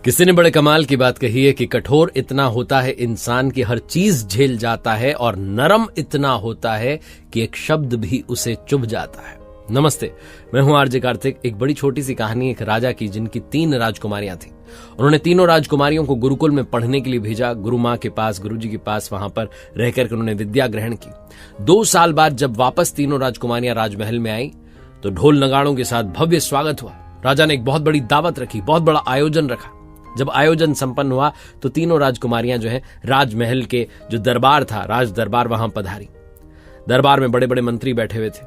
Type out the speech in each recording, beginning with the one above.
किसी ने बड़े कमाल की बात कही है कि कठोर इतना होता है इंसान की हर चीज झेल जाता है और नरम इतना होता है कि एक शब्द भी उसे चुभ जाता है। नमस्ते, मैं हूं आरजे कार्तिक। एक बड़ी छोटी सी कहानी एक राजा की जिनकी 3 राजकुमारियां थी। उन्होंने तीनों राजकुमारियों को गुरुकुल में पढ़ने के लिए भेजा, गुरु मां के पास, गुरुजी के पास। वहां पर रहकर उन्होंने विद्या ग्रहण की। 2 साल बाद जब वापस तीनों राजकुमारियां राजमहल में आई तो ढोल नगाड़ों के साथ भव्य स्वागत हुआ। राजा ने एक बहुत बड़ी दावत रखी, बहुत बड़ा आयोजन रखा। जब आयोजन संपन्न हुआ तो तीनों राजकुमारियां जो है राजमहल के जो दरबार था, राज दरबार, वहां पधारी। दरबार में बड़े बड़े मंत्री बैठे हुए थे।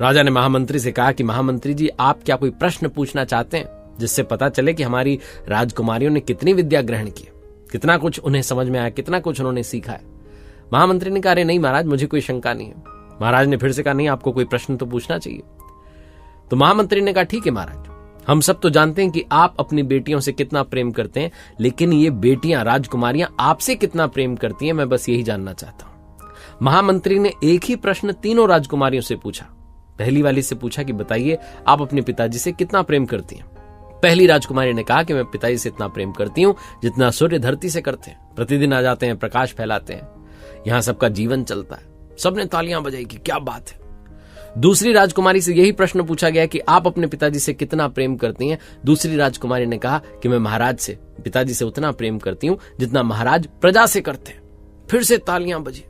राजा ने महामंत्री से कहा कि महामंत्री जी, आप क्या कोई प्रश्न पूछना चाहते हैं जिससे पता चले कि हमारी राजकुमारियों ने कितनी विद्या ग्रहण की, कितना कुछ उन्हें समझ में आया, कितना कुछ उन्होंने सीखा है। महामंत्री ने कहा, अरे नहीं महाराज, मुझे कोई शंका नहीं है। महाराज ने फिर से कहा, नहीं, आपको कोई प्रश्न तो पूछना चाहिए। तो महामंत्री ने कहा, ठीक है महाराज, हम सब तो जानते हैं कि आप अपनी बेटियों से कितना प्रेम करते हैं, लेकिन ये बेटियां, राजकुमारियां आपसे कितना प्रेम करती हैं, मैं बस यही जानना चाहता हूं। महामंत्री ने एक ही प्रश्न तीनों राजकुमारियों से पूछा। पहली वाली से पूछा कि बताइए, आप अपने पिताजी से कितना प्रेम करती हैं। पहली राजकुमारी ने कहा कि मैं पिताजी से इतना प्रेम करती हूं जितना सूर्य धरती से करते हैं। प्रतिदिन आ जाते हैं, प्रकाश फैलाते हैं, यहां सबका जीवन चलता है। सबने तालियां बजाई कि क्या बात है। दूसरी राजकुमारी से यही प्रश्न पूछा गया कि आप अपने पिताजी से कितना प्रेम करती हैं। दूसरी राजकुमारी ने कहा कि मैं महाराज से, पिताजी से उतना प्रेम करती हूं जितना महाराज प्रजा से करते हैं। फिर से तालियां बजी।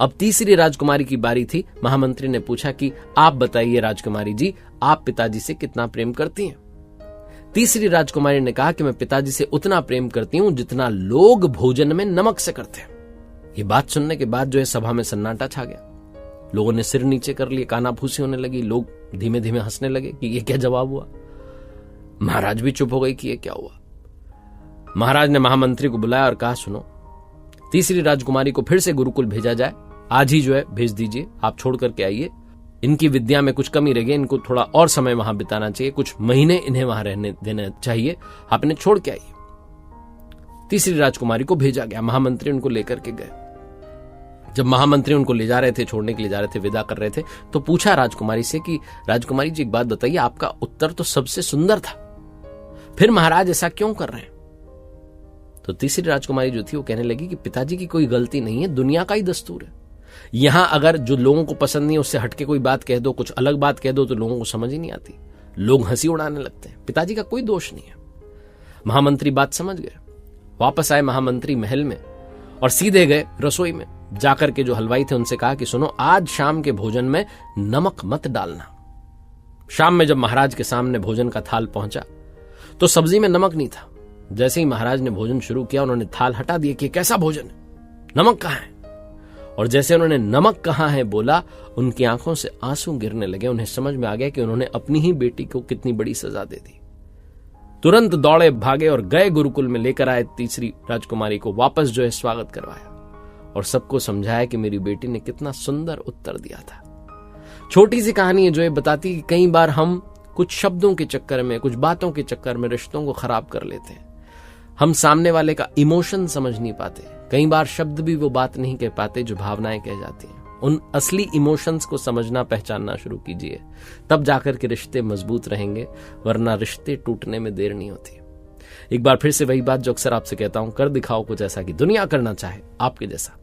अब तीसरी राजकुमारी की बारी थी। महामंत्री ने पूछा कि आप बताइए राजकुमारी जी, आप पिताजी से कितना प्रेम करती हैं। तीसरी राजकुमारी ने कहा कि मैं पिताजी से उतना प्रेम करती हूं जितना लोग भोजन में नमक से करते हैं। ये बात सुनने के बाद जो है सभा में सन्नाटा छा गया। लोगों ने सिर नीचे कर लिए, कानाफूसी होने लगी। लोग धीमे धीमे हंसने लगे कि ये क्या जवाब हुआ। महाराज भी चुप हो गई कि ये क्या हुआ। महाराज ने महामंत्री को बुलाया और कहा, सुनो, तीसरी राजकुमारी को फिर से गुरुकुल भेजा जाए। आज ही जो है भेज दीजिए, आप छोड़ करके आइए। इनकी विद्या में कुछ कमी रह गई, इनको थोड़ा और समय वहां बिताना चाहिए, कुछ महीने इन्हें वहां रहने देना चाहिए। आप इन्हें छोड़ के आइए। तीसरी राजकुमारी को भेजा गया। महामंत्री उनको लेकर के गए। जब महामंत्री उनको ले जा रहे थे, छोड़ने के लिए जा रहे थे, विदा कर रहे थे, तो पूछा राजकुमारी से कि राजकुमारी जी, एक बात बताइए, आपका उत्तर तो सबसे सुंदर था, फिर महाराज ऐसा क्यों कर रहे हैं। तो तीसरी राजकुमारी जो थी वो कहने लगी कि पिताजी की कोई गलती नहीं है, दुनिया का ही दस्तूर है। यहां अगर जो लोगों को पसंद नहीं है उससे हटके कोई बात कह दो, कुछ अलग बात कह दो, तो लोगों को समझ ही नहीं आती, लोग हंसी उड़ाने लगते हैं। पिताजी का कोई दोष नहीं है। महामंत्री बात समझ गए। वापस आए महामंत्री महल में और सीधे गए रसोई में। जाकर के जो हलवाई थे उनसे कहा कि सुनो, आज शाम के भोजन में नमक मत डालना। शाम में जब महाराज के सामने भोजन का थाल पहुंचा तो सब्जी में नमक नहीं था। जैसे ही महाराज ने भोजन शुरू किया, उन्होंने थाल हटा दिया कि कैसा भोजन है, नमक कहां है। और जैसे उन्होंने नमक कहां है बोला, उनकी आंखों से आंसू गिरने लगे। उन्हें समझ में आ गया कि उन्होंने अपनी ही बेटी को कितनी बड़ी सजा दे दी। तुरंत दौड़े भागे और गए गुरुकुल में, लेकर आए तीसरी राजकुमारी को। वापस जो है स्वागत करवाया और सबको समझाया कि मेरी बेटी ने कितना सुंदर उत्तर दिया था। छोटी सी कहानी है जो ये बताती कि कई बार हम कुछ शब्दों के चक्कर में, कुछ बातों के चक्कर में रिश्तों को खराब कर लेते हैं। हम सामने वाले का इमोशन समझ नहीं पाते। कई बार शब्द भी वो बात नहीं कह पाते जो भावनाएं कह जाती हैं। उन असली इमोशंस को समझना, पहचानना शुरू कीजिए, तब जाकर के रिश्ते मजबूत रहेंगे, वरना रिश्ते टूटने में देर नहीं होती। एक बार फिर से वही बात जो अक्सर आपसे कहता हूं, कर दिखाओ कुछ ऐसा कि दुनिया करना चाहे आपके जैसा।